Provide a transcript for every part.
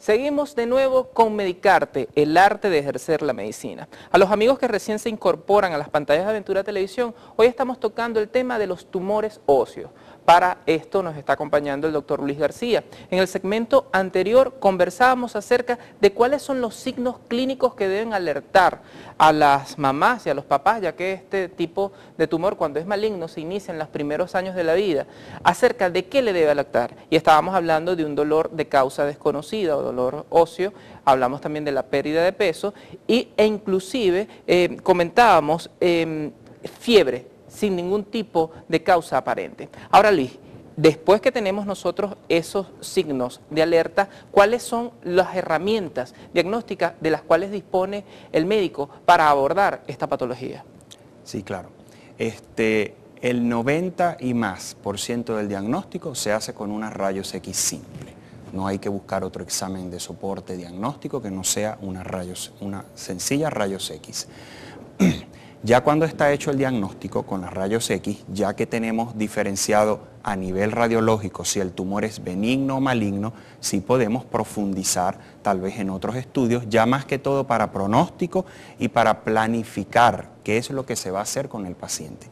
Seguimos de nuevo con Medicarte, el arte de ejercer la medicina. A los amigos que recién se incorporan a las pantallas de Aventura Televisión, hoy estamos tocando el tema de los tumores óseos. Para esto nos está acompañando el doctor Luis García. En el segmento anterior conversábamos acerca de cuáles son los signos clínicos que deben alertar a las mamás y a los papás, ya que este tipo de tumor, cuando es maligno, se inicia en los primeros años de la vida, acerca de qué le debe alertar. Y estábamos hablando de un dolor de causa desconocida o dolor óseo, hablamos también de la pérdida de peso e inclusive comentábamos fiebre sin ningún tipo de causa aparente. Ahora, Luis, después que tenemos nosotros esos signos de alerta, ¿cuáles son las herramientas diagnósticas de las cuales dispone el médico para abordar esta patología? Sí, claro. El 90 y más % del diagnóstico se hace con unos rayos X simple. No hay que buscar otro examen de soporte diagnóstico que no sea una sencilla rayos X. Ya cuando está hecho el diagnóstico con los rayos X, ya que tenemos diferenciado a nivel radiológico si el tumor es benigno o maligno, sí podemos profundizar tal vez en otros estudios, ya más que todo para pronóstico y para planificar qué es lo que se va a hacer con el paciente.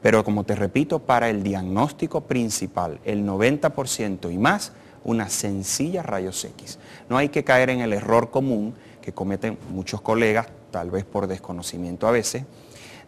Pero como te repito, para el diagnóstico principal, el 90% y más, una sencilla rayos X. No hay que caer en el error común que cometen muchos colegas, tal vez por desconocimiento a veces,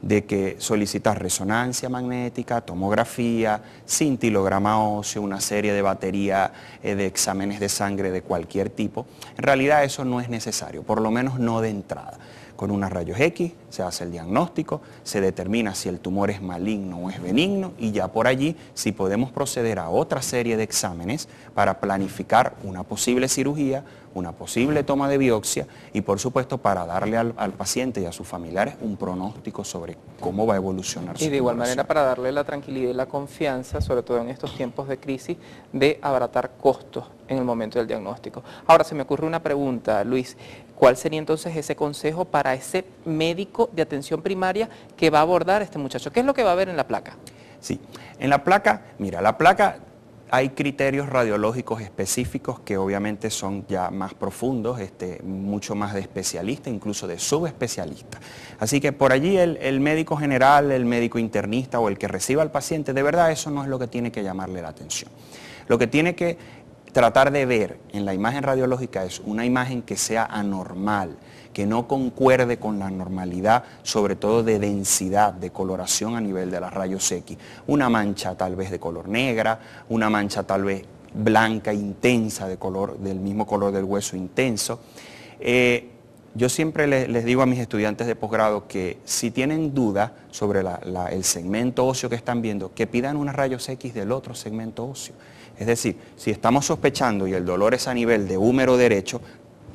de que solicitas resonancia magnética, tomografía, cintilograma óseo, una serie de batería de exámenes de sangre de cualquier tipo. En realidad eso no es necesario, por lo menos no de entrada. Con unos rayos X se hace el diagnóstico, se determina si el tumor es maligno o es benigno y ya por allí sí podemos proceder a otra serie de exámenes para planificar una posible cirugía, una posible toma de biopsia y por supuesto para darle al paciente y a sus familiares un pronóstico sobre cómo va a evolucionar su Y de igual tumoración. manera para darle la tranquilidad y la confianza, sobre todo en estos tiempos de crisis, de abaratar costos en el momento del diagnóstico. Ahora se me ocurre una pregunta, Luis, ¿cuál sería entonces ese consejo para ese médico de atención primaria que va a abordar a este muchacho? ¿Qué es lo que va a ver en la placa? Sí, en la placa, mira, la placa hay criterios radiológicos específicos que obviamente son ya más profundos, mucho más de especialista, incluso de subespecialista. Así que por allí el médico general, el médico internista o el que reciba al paciente, de verdad eso no es lo que tiene que llamarle la atención. Lo que tiene que tratar de ver en la imagen radiológica es una imagen que sea anormal, que no concuerde con la normalidad, sobre todo de densidad, de coloración a nivel de los rayos X. Una mancha tal vez de color negra, una mancha tal vez blanca, intensa, del mismo color del hueso intenso. Yo siempre les digo a mis estudiantes de posgrado que si tienen duda sobre el segmento óseo que están viendo, que pidan unos rayos X del otro segmento óseo. Es decir, si estamos sospechando y el dolor es a nivel de húmero derecho,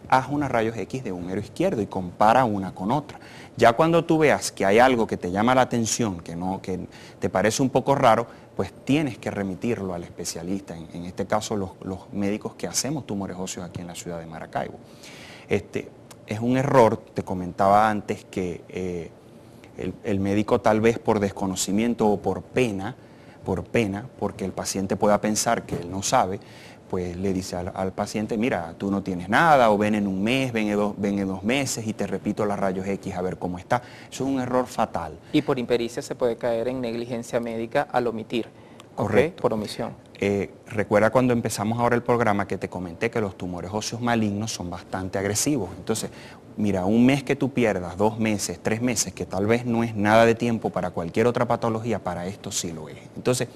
haz unos rayos X de húmero izquierdo y compara una con otra. Ya cuando tú veas que hay algo que te llama la atención, que te parece un poco raro, pues tienes que remitirlo al especialista, en este caso los médicos que hacemos tumores óseos aquí en la ciudad de Maracaibo. Es un error, te comentaba antes, que el médico tal vez por desconocimiento o por pena, porque el paciente pueda pensar que él no sabe, pues le dice al paciente, mira, tú no tienes nada, o ven en un mes, ven en 2 meses y te repito los rayos X a ver cómo está. Eso es un error fatal. Y por impericia se puede caer en negligencia médica al omitir. Correcto. ¿Okay? Por omisión. Recuerda cuando empezamos ahora el programa que te comenté que los tumores óseos malignos son bastante agresivos. Entonces, mira, un mes que tú pierdas, 2 meses, 3 meses, que tal vez no es nada de tiempo para cualquier otra patología, para esto sí lo es. Entonces,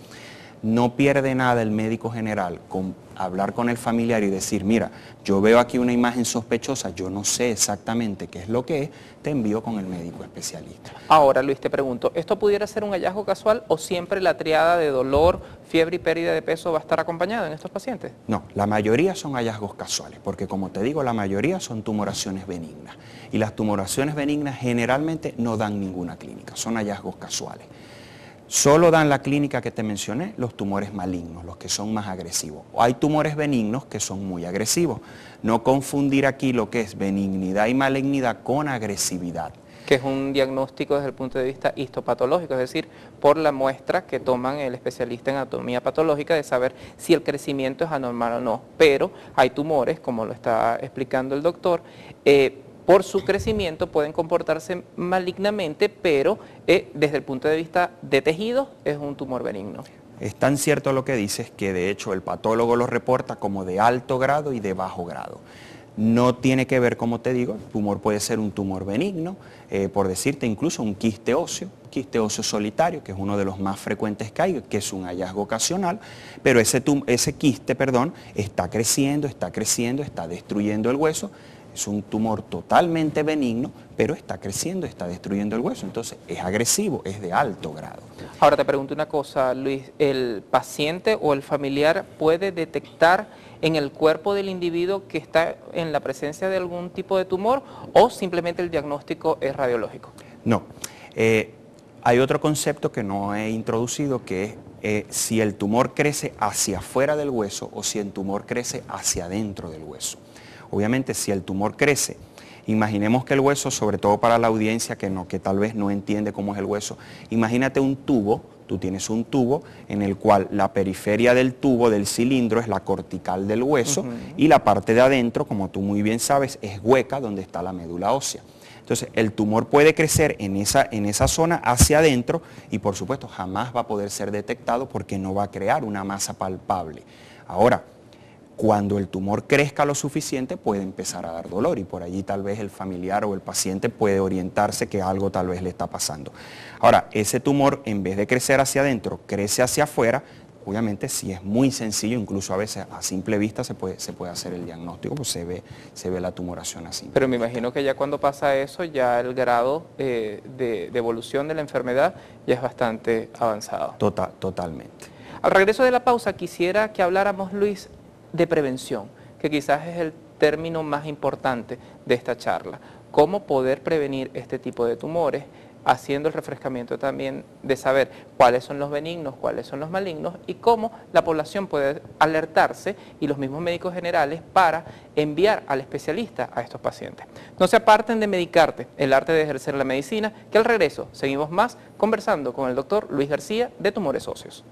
no pierde nada el médico general con hablar con el familiar y decir, mira, yo veo aquí una imagen sospechosa, yo no sé exactamente qué es lo que es, te envío con el médico especialista. Ahora, Luis, te pregunto, ¿esto pudiera ser un hallazgo casual o siempre la triada de dolor, fiebre y pérdida de peso va a estar acompañada en estos pacientes? No, la mayoría son hallazgos casuales, porque como te digo, la mayoría son tumoraciones benignas. Y las tumoraciones benignas generalmente no dan ninguna clínica, son hallazgos casuales. Solo dan la clínica que te mencioné, los tumores malignos, los que son más agresivos. Hay tumores benignos que son muy agresivos. No confundir aquí lo que es benignidad y malignidad con agresividad. Que es un diagnóstico desde el punto de vista histopatológico, es decir, por la muestra que toman el especialista en anatomía patológica de saber si el crecimiento es anormal o no. Pero hay tumores, como lo está explicando el doctor, por su crecimiento pueden comportarse malignamente, pero desde el punto de vista de tejidos es un tumor benigno. Es tan cierto lo que dices que de hecho el patólogo lo reporta como de alto grado y de bajo grado. No tiene que ver, como te digo, el tumor puede ser un tumor benigno, por decirte incluso un quiste óseo solitario, que es uno de los más frecuentes que hay, que es un hallazgo ocasional, pero ese quiste, está creciendo, está destruyendo el hueso. Es un tumor totalmente benigno, pero está creciendo, está destruyendo el hueso. Entonces es agresivo, es de alto grado. Ahora te pregunto una cosa, Luis. ¿El paciente o el familiar puede detectar en el cuerpo del individuo que está en la presencia de algún tipo de tumor o simplemente el diagnóstico es radiológico? No. Hay otro concepto que no he introducido, que es si el tumor crece hacia afuera del hueso o si el tumor crece hacia adentro del hueso. Obviamente, si el tumor crece, imaginemos que el hueso, sobre todo para la audiencia que tal vez no entiende cómo es el hueso, imagínate un tubo, tú tienes un tubo en el cual la periferia del tubo, del cilindro, es la cortical del hueso y la parte de adentro, como tú muy bien sabes, es hueca donde está la médula ósea. Entonces, el tumor puede crecer en esa zona hacia adentro y, por supuesto, jamás va a poder ser detectado porque no va a crear una masa palpable. Ahora, cuando el tumor crezca lo suficiente puede empezar a dar dolor y por allí tal vez el familiar o el paciente puede orientarse que algo tal vez le está pasando. Ahora, ese tumor en vez de crecer hacia adentro, crece hacia afuera. Obviamente sí es muy sencillo, incluso a veces a simple vista se puede hacer el diagnóstico, pues se ve la tumoración así. Pero me imagino que ya cuando pasa eso, ya el grado de evolución de la enfermedad ya es bastante avanzado. Totalmente. Al regreso de la pausa quisiera que habláramos, Luis, de prevención, que quizás es el término más importante de esta charla. Cómo poder prevenir este tipo de tumores, haciendo el refrescamiento también de saber cuáles son los benignos, cuáles son los malignos y cómo la población puede alertarse y los mismos médicos generales para enviar al especialista a estos pacientes. No se aparten de Medicarte, el arte de ejercer la medicina, que al regreso seguimos más conversando con el doctor Luis García de Tumores Óseos.